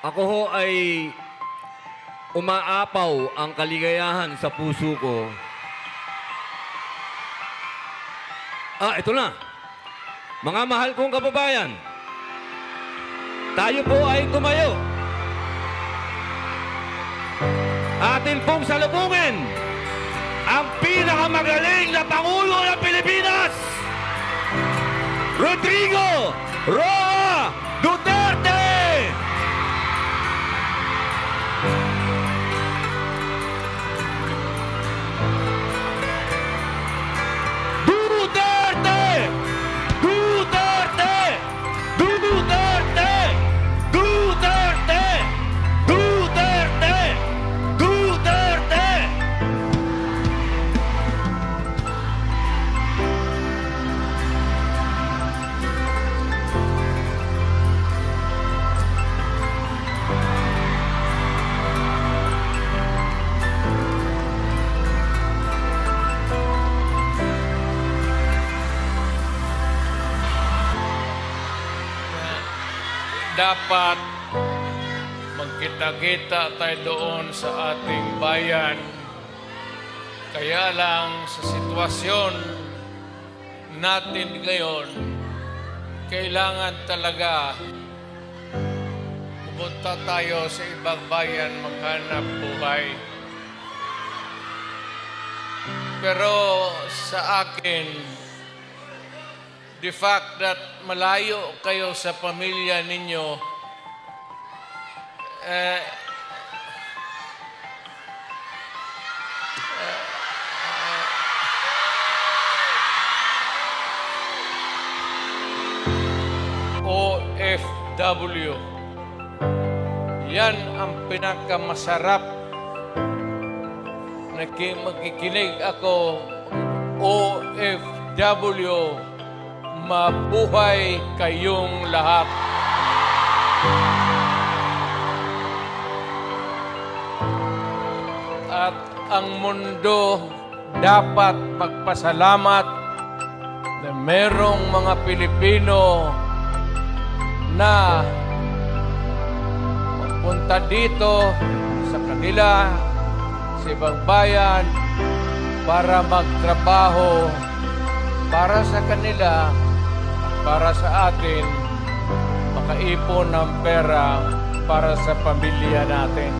Ako ho ay umaapaw ang kaligayahan sa puso ko. Ito na. Mga mahal kong kababayan, tayo po ay tumayo. Atin pong salubungin ang pinakamagaling na Pangulo ng Pilipinas, Rodrigo Roa Duterte! Dapat magkita-kita tayo doon sa ating bayan. Kaya lang sa sitwasyon natin ngayon, kailangan talaga pupunta tayo sa ibang bayan maghanap buhay. Pero sa akin, the fact that malayo kayo sa pamilya ninyo, OFW, yan ang pinakamasarap. Magkikinig ako, OFW, mabuhay kayong lahat. At ang mundo dapat magpasalamat na merong mga Pilipino na magpunta dito sa kanila, sa ibang bayan, para magtrabaho para sa kanila, para sa atin, makaipon ng pera para sa pamilya natin.